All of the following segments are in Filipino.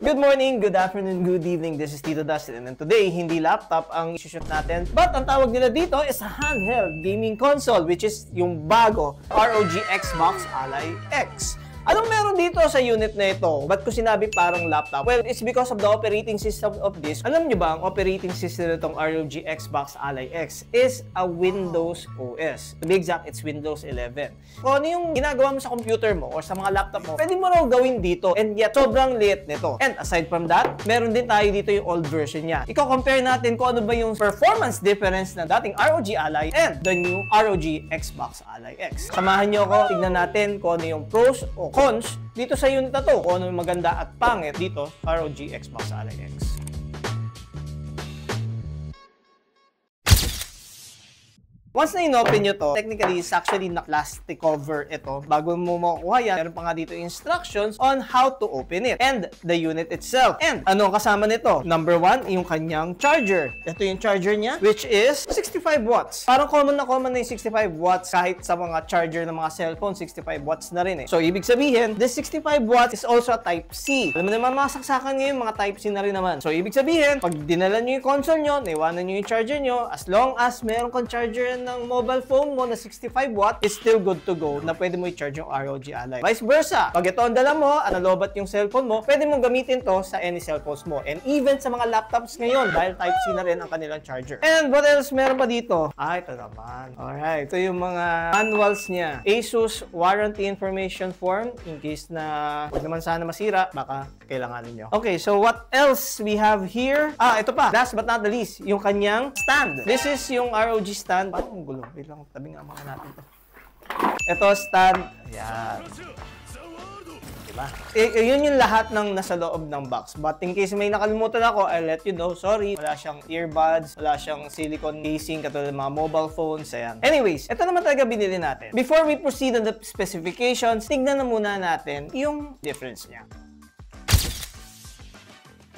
Good morning, good afternoon, good evening. This is Tito Dustin, and today, hindi laptop ang isushoot natin. But ang tawag nila dito is a handheld gaming console, which is yung bago ROG Xbox Ally X. Anong meron dito sa unit na ito? Ba't ko sinabi parang laptop? Well, it's because of the operating system of this. Alam nyo ba, ang operating system nitong ROG Xbox Ally X is a Windows OS. To be exact, it's Windows 11. Kung ano yung ginagawa mo sa computer mo or sa mga laptop mo, pwede mo raw gawin dito. And yet, sobrang liit nito. And aside from that, meron din tayo dito yung old version niya. Iko-compare natin kung ano ba yung performance difference ng dating ROG Ally and the new ROG Xbox Ally X. Samahan nyo ako, tignan natin kung ano yung pros o cons dito sa unit na to, kung ano yung maganda at pangit dito ROG Xbox Ally X. Once na in-open nyo to, technically, it's actually na-plastic cover ito. Bago mo makukuha yan, meron pa nga dito instructions on how to open it and the unit itself. And ano kasama nito? Number 1, yung kanyang charger. Ito yung charger niya, which is 65 watts. Parang common na yung 65 watts kahit sa mga charger ng mga cellphone, 65 watts na rin eh. So, ibig sabihin, this 65 watts is also a Type-C. Alam mo naman, mga saksakan ngayon, mga Type-C na rin naman. So, ibig sabihin, pag dinala nyo yung console nyo, naiwanan nyo yung charger nyo, as long as meron kang charger ng mobile phone mo na 65 watt, it's still good to go na pwede mo i-charge yung ROG Ally. Vice versa, pag ito ang dala mo at nalobat yung cellphone mo, pwede mong gamitin to sa any cellphones mo. And even sa mga laptops ngayon, dahil Type-C na rin ang kanilang charger. And what else meron pa dito? Ito naman. Alright, ito yung mga manuals niya. ASUS Warranty Information Form, in case na huwag naman sana masira, baka kailanganin nyo. Okay, so what else we have here? Ito pa. Last but not the least, yung kanyang stand. This is yung ROG stand. Parang gulo. Wait lang, tabi nga mga natin to. Ito, stand. Ayan. Diba? Yun yung lahat ng nasa loob ng box. But in case may nakalimutan ako, I'll let you know. Sorry. Wala siyang earbuds. Wala siyang silicone casing katulad ng mga mobile phones. Ayan. Anyways, ito naman talaga binili natin. Before we proceed on the specifications, tignan na muna natin yung difference niya.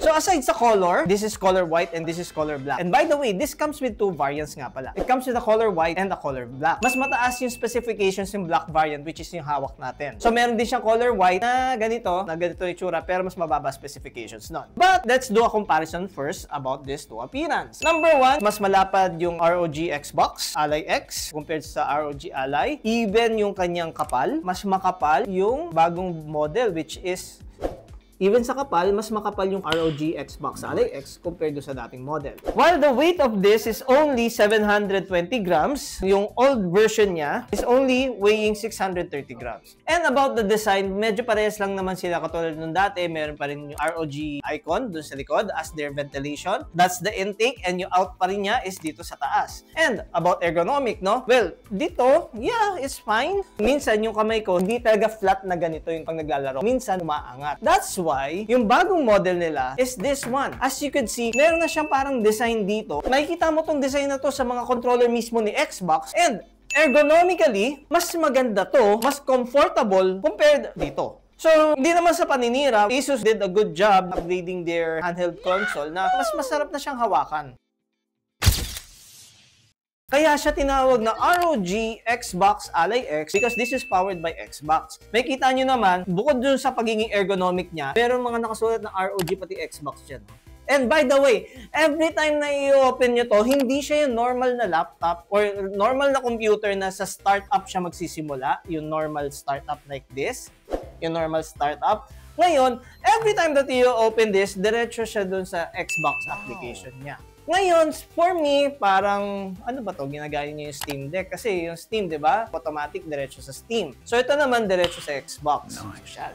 So aside sa color, this is color white and this is color black. And by the way, this comes with two variants nga pala. It comes with the color white and the color black. Mas mataas yung specifications yung black variant, which is yung hawak natin. So meron din siyang color white na ganito yung itsura, pero mas mababa specifications nun. But let's do a comparison first about these two appearance. Number 1, mas malapad yung ROG Xbox Ally X compared sa ROG Ally. Even yung kanyang kapal, mas makapal yung bagong model, which is even sa kapal, mas makapal yung ROG Xbox Ally X compared do sa dating model. While the weight of this is only 720 grams, yung old version niya is only weighing 630 grams. And about the design, medyo parehas lang naman sila katulad nung dati. Meron pa rin yung ROG icon dun sa likod as their ventilation. That's the intake, and yung out pa rin niya is dito sa taas. And about ergonomic, no? Well, dito, yeah, it's fine. Minsan yung kamay ko, hindi talaga flat na ganito yung pag naglalaro. Minsan umaangat. That's why yung bagong model nila is this one. As you could see, meron na siyang parang design dito. Makikita mo tong design na to sa mga controller mismo ni Xbox, and ergonomically, mas maganda to, mas comfortable compared dito. So, hindi naman sa paninira, ASUS did a good job upgrading their handheld console na mas masarap na siyang hawakan. Kaya siya tinawag na ROG Xbox Ally X because this is powered by Xbox. May kita nyo naman, bukod dun sa pagiging ergonomic niya, meron mga nakasulat na ROG pati Xbox dyan. And by the way, every time na i-open nyo to, hindi siya yung normal na laptop or normal na computer na sa startup siya magsisimula, yung normal startup like this, yung normal startup. Ngayon, every time that you open this, diretso siya dun sa Xbox application niya. Ngayon, for me, parang, ano ba to? Ginagaya niya yung Steam Deck. Kasi yung Steam, di ba? Automatic, diretso sa Steam. So, ito naman, diretso sa Xbox. Social.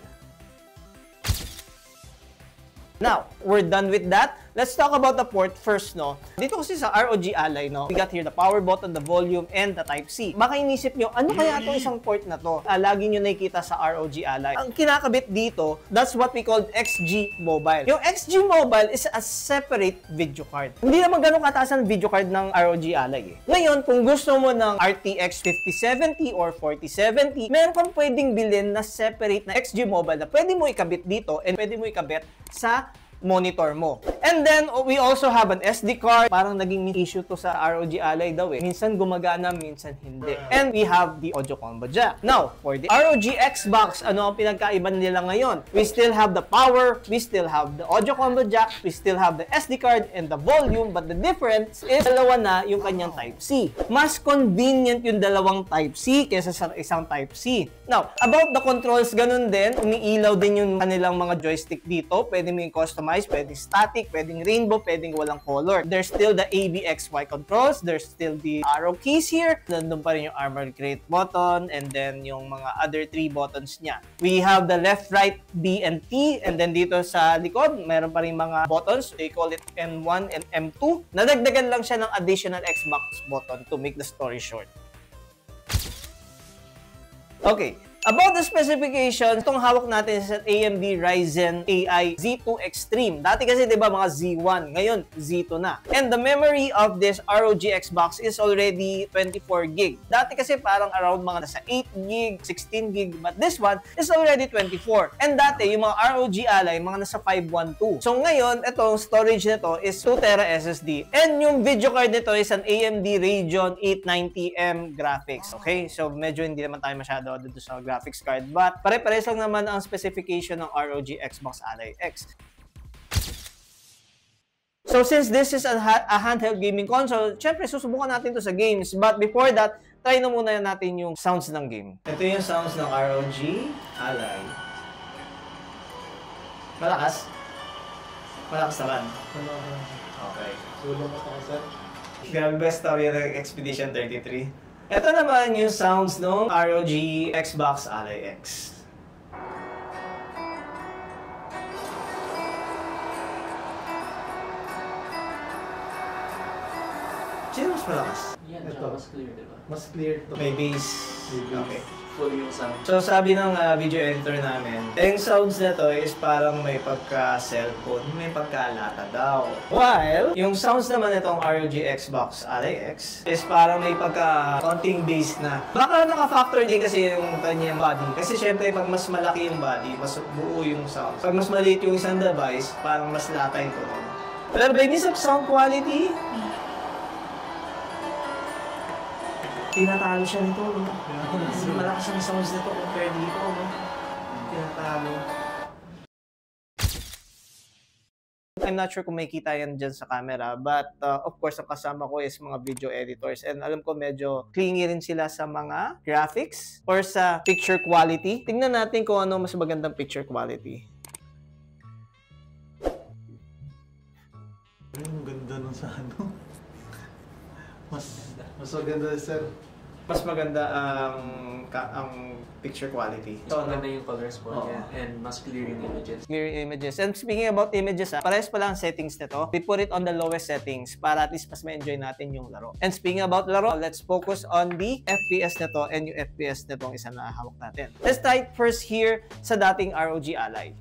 Now, we're done with that. Let's talk about the port first, no? Dito kasi sa ROG Ally, no? We got here the power button, the volume, and the Type-C. Baka inisip nyo, ano kaya itong isang port na to? Lagi nyo nakikita sa ROG Ally. Ang kinakabit dito, that's what we call XG Mobile. Yung XG Mobile is a separate video card. Hindi naman ganun kataas ang video card ng ROG Ally, eh. Ngayon, kung gusto mo ng RTX 5070 or 4070, meron kang pwedeng bilhin na separate na XG Mobile na pwede mo ikabit dito and pwede mo ikabit sa monitor mo. And then, we also have an SD card. Parang naging issue to sa ROG Ally daw eh. Minsan gumagana, minsan hindi. And we have the audio combo jack. Now, for the ROG Xbox, ano ang pinagkaiba nila ngayon? We still have the power, we still have the audio combo jack, we still have the SD card and the volume, but the difference is dalawa na yung kanyang Type-C. Mas convenient yung dalawang Type-C kaysa sa isang Type-C. Now, about the controls, ganun din. Umiilaw din yung kanilang mga joystick dito. Pwede mo yung customize, pwedeng static, pwedeng rainbow, pwedeng walang color. There's still the ABXY controls. There's still the arrow keys here. Nandun pa rin yung armor crate button and then yung mga other 3 buttons niya. We have the left, right, B, and T. And then dito sa likod, meron pa rin mga buttons. They call it M1 and M2. Nadagdagan lang siya ng additional Xbox button to make the story short. Okay. About the specifications, itong hawak natin sa AMD Ryzen AI Z2 Extreme. Dati kasi 'di ba mga Z1, ngayon Z2 na. And the memory of this ROG Xbox is already 24 GB. Dati kasi parang around mga nasa 8 GB, 16 GB, but this one is already 24. And dati yung mga ROG Ally mga nasa 512. So ngayon, itong storage nito is 2 TB SSD. And yung video card nito is an AMD Radeon 890M graphics. Okay? So medyo hindi naman tayo masyado dito sa graphics card, but pare-pares lang naman ang specification ng ROG Xbox Ally X. So since this is a handheld gaming console, syempre susubukan natin to sa games, but before that, try na muna natin yung sounds ng game. Ito yung sounds ng ROG Ally. Malakas? Malakas naman. Okay. Sulo mo tayo, sir. Grabe ba story ng Expedition 33? Ito naman yung sounds ng ROG Xbox Ally X. Sino mas malakas? Yan, Ito. mas clear, diba? Mas clear to. May bass. Okay. Full yung sound. So sabi ng video editor namin, yung sounds na to is parang may pagka-cellphone, may pagka-lata daw. While, yung sounds naman itong ROG Xbox Ally X is parang may pagka-konting bass na. Baka naka-factor din kasi yung kanyang body. Kasi syempre pag mas malaki yung body, mas buo yung sound. Pag mas maliit yung isang device, parang mas lata yung tunog. Pero by means of sound quality, tinatalo siya nito, no? Mas malakas ang sounds nito compared dito, no? Tinatalo. I'm not sure kung makikita yan dyan sa camera, but of course, ang kasama ko is mga video editors and alam ko medyo clingy rin sila sa mga graphics or sa picture quality. Tingnan natin kung ano mas magandang picture quality. Ang ganda nun sa ano. Mas maganda, sir. Mas maganda ang picture quality. So, maganda yung colors po niya and mas clear yung images. Clear images. And speaking about images, parehas pala ang settings nito. We put it on the lowest settings para at least mas ma-enjoy natin yung laro. And speaking about laro, let's focus on the FPS nito and yung FPS nitong isa na hawak natin. Let's start first here sa dating ROG Ally.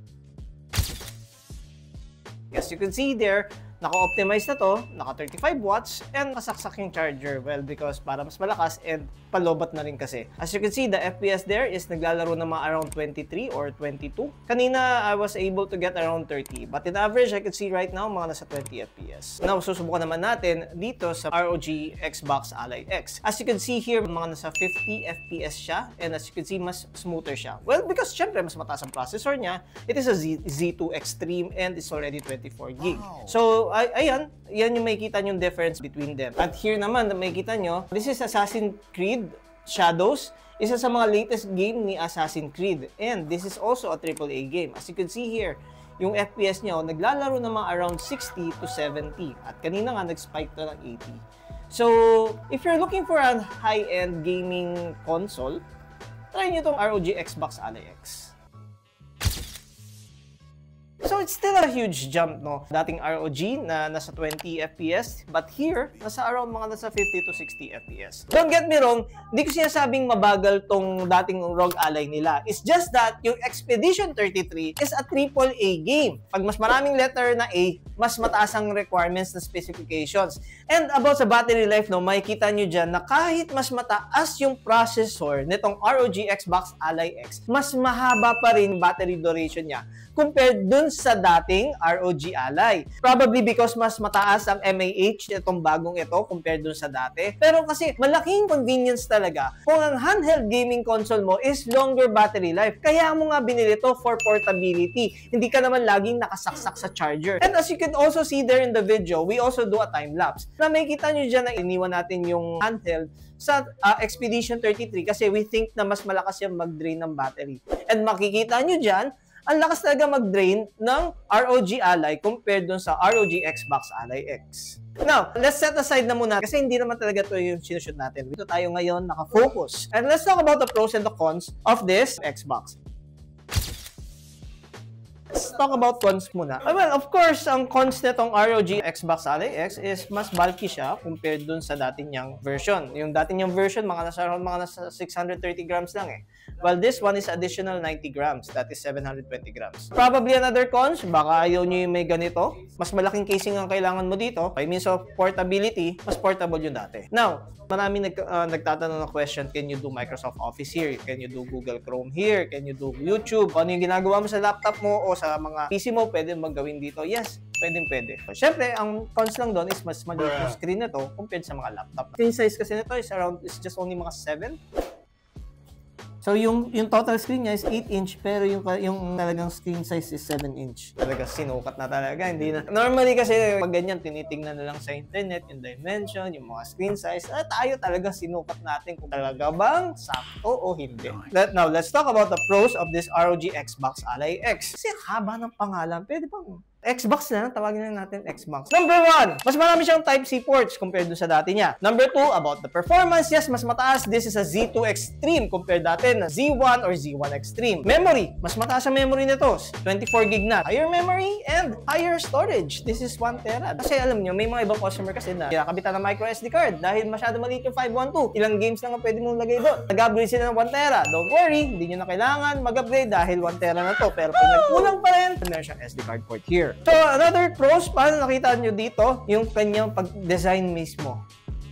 As you can see there, naka-optimize na to, naka 35 watts, and kasaksak yung charger. Well, because para mas malakas and palobat na rin kasi. As you can see, the FPS there is naglalaro na mga around 23 or 22. Kanina, I was able to get around 30. But in average, I can see right now, mga nasa 20 FPS. Now, susubukan naman natin dito sa ROG Xbox Ally X. As you can see here, mga nasa 50 FPS siya. And as you can see, mas smoother siya. Well, because syempre, mas mataas ang processor niya. It is a Z2 Extreme and it's already 24 GB. So, ayan, yan yung makikita yung difference between them. At here naman, makikita nyo, this is Assassin's Creed Shadows, isa sa mga latest game ni Assassin's Creed. And this is also a AAA game. As you can see here, yung FPS niya, naglalaro ng mga around 60 to 70. At kanina nga, nag-spike to ng 80. So, if you're looking for a high-end gaming console, try nyo itong ROG Xbox Ally X. So it's still a huge jump, no? Dating ROG na nasa 20 FPS, but here, nasa around mga nasa 50 to 60 FPS. Don't get me wrong, hindi ko sinasabing mabagal tong dating ROG Ally nila. It's just that yung Expedition 33 is a AAA game. Pag mas maraming letter na A, mas mataas ang requirements na specifications. And about sa battery life, no, makikita nyo dyan na kahit mas mataas yung processor nitong ROG Xbox Ally X, mas mahaba pa rin battery duration niya compared dun sa dating ROG Ally. Probably because mas mataas ang mAh itong bagong ito compared dun sa dati. Pero kasi malaking convenience talaga kung ang handheld gaming console mo is longer battery life. Kaya mo nga binili to for portability. Hindi ka naman laging nakasaksak sa charger. And as you can also see there in the video, we also do a time-lapse. Na may kita nyo dyan na iniwan natin yung handheld sa Expedition 33 kasi we think na mas malakas yung mag-drain ng battery. And makikita nyo dyan, ang lakas talaga mag-drain ng ROG Ally compared dun sa ROG Xbox Ally X. Now, let's set aside na muna kasi hindi naman talaga ito yung sinushoot natin. Dito tayo ngayon nakafocus. And let's talk about the pros and the cons of this Xbox. Let's talk about cons muna. Well, of course, ang cons nitong ROG Xbox Ally X is mas bulky siya compared dun sa dati niyang version. Yung dati niyang version, mga nasa 630 grams lang eh. While this one is additional 90 grams. That is 720 grams. Probably another cons, baka ayaw nyo yung may ganito. Mas malaking casing ang kailangan mo dito. By means of portability, mas portable yung dati. Now, maraming nagtatanong ng question, can you do Microsoft Office here? Can you do Google Chrome here? Can you do YouTube? Ano yung ginagawa mo sa laptop mo o sa mga PC mo, pwede magawin dito? Yes, pwede. Siyempre, ang cons lang doon is mas maliit yung screen nito compared sa mga laptop. Screen size kasi nito is just only mga 7. So, yung total screen niya is 8-inch, pero yung talagang screen size is 7-inch. Talaga sinukat na talaga, hindi na. Normally kasi, pag ganyan, tinitingnan na lang sa internet, yung dimension, yung mga screen size, tayo talaga sinukat natin kung talaga bang sakto o hindi. Now, let's talk about the pros of this ROG Xbox Ally X. Kasi haba ng pangalan, pwede bang Xbox na, tawagin na natin Xbox. Number 1, mas marami siyang Type-C ports compared dun sa dati niya. Number 2, about the performance, yes, mas mataas. This is a Z2 Extreme compared dati na Z1 or Z1 Extreme. Memory, mas mataas ang memory nito. 24 gig na. Higher memory and higher storage. This is 1 tera. Kasi alam nyo, may mga ibang customer kasi na kinakabitan ng micro SD card dahil masyado maliit yung 512. Ilang games lang ang pwede mong lagay doon. Nag-upgrade sila ng 1 tera. Don't worry, hindi nyo na kailangan mag-upgrade dahil 1 tera na to. Pero pag nagkulang pa rin, meron siyang SD card port here. So, another pros, paano nakita nyo dito, yung kanyang pag-design mismo.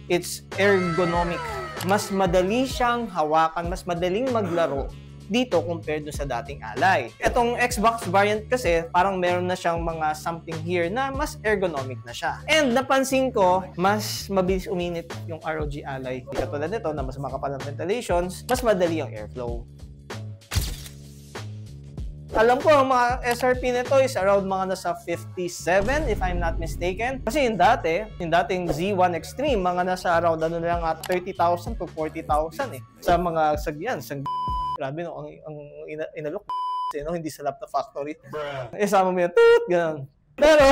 It's ergonomic. Mas madali siyang hawakan, mas madaling maglaro dito compared sa dating Ally. Itong Xbox variant kasi, parang meron na siyang mga something here na mas ergonomic na siya. And napansin ko, mas mabilis uminit yung ROG Ally. Katulad nito na mas makapal ang ventilations, mas madali ang airflow. Alam ko, ang mga SRP nito is around mga nasa 57 if I'm not mistaken. Kasi yung dating Z1 Extreme, mga nasa around ano na lang at 30,000 to 40,000 eh. Sa mga sagyan, grabe no, ang inalok no, hindi sa Laptop Factory. Isama mo yun, gano'n. Pero,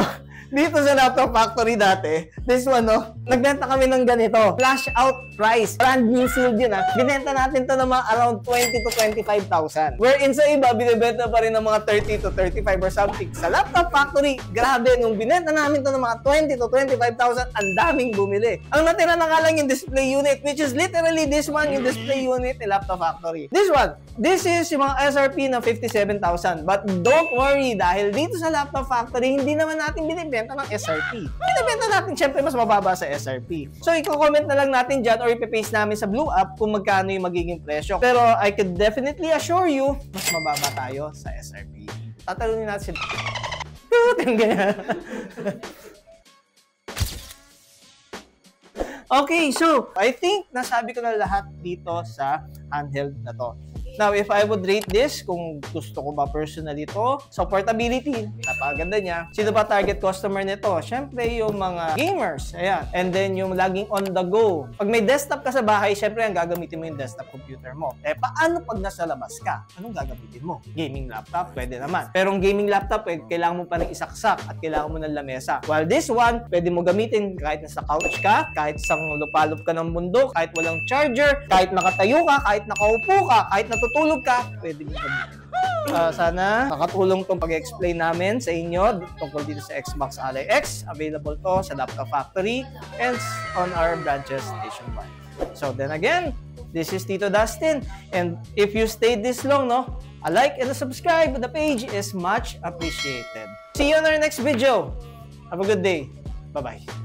dito sa Laptop Factory dati, this one, no, nagbenta kami ng ganito. Flash out price. Brand new sealed yun, ha. Binenta natin to ng mga around 20 to 25,000. Wherein sa iba, binibenta pa rin ng mga 30 to 35 or something. Sa Laptop Factory, grabe, nung binenta namin to ng mga 20 to 25,000, ang daming bumili. Ang natira na nga lang yung display unit, which is literally this one, yung display unit ni Laptop Factory. This is yung mga SRP na 57,000. But don't worry, dahil dito sa Laptop Factory, hindi naman natin binibenta ng SRP. Binibenta natin, syempre, mas mababa sa SRP. So, i-comment na lang natin dyan or ipipaste namin sa Blue App kung magkano yung magiging presyo. Pero, I could definitely assure you, mas mababa tayo sa SRP. Tatalunin natin sila. Ganyan. Okay, so, I think nasabi ko na lahat dito sa handheld na to. Now, if I would rate this, kung gusto ko ba personally ito, so portability, napakaganda niya. Sino ba target customer nito? Siyempre, yung mga gamers. Ayan. And then, yung laging on the go. Pag may desktop ka sa bahay, siyempre, ang gagamitin mo yung desktop computer mo. Paano pag nasa labas ka? Anong gagamitin mo? Gaming laptop? Pwede naman. Pero ang gaming laptop, kailangan mo pa ng isaksak at kailangan mo ng lamesa. While this one, pwede mo gamitin kahit nasa couch ka, kahit isang lupalop ka ng mundo, kahit walang charger, kahit nakatayo ka, kahit nakaupo ka, kahit natutulog ka, pwede mo gamitin. Sana nakatulong itong pag-explain namin sa inyo tungkol dito sa Xbox Ally X. Available to sa Laptop Factory and on our branches nationwide. So then again, this is Tito Dustin, and if you stayed this long, no, a like and a subscribe to the page is much appreciated. See you on our next video. Have a good day. Bye-bye.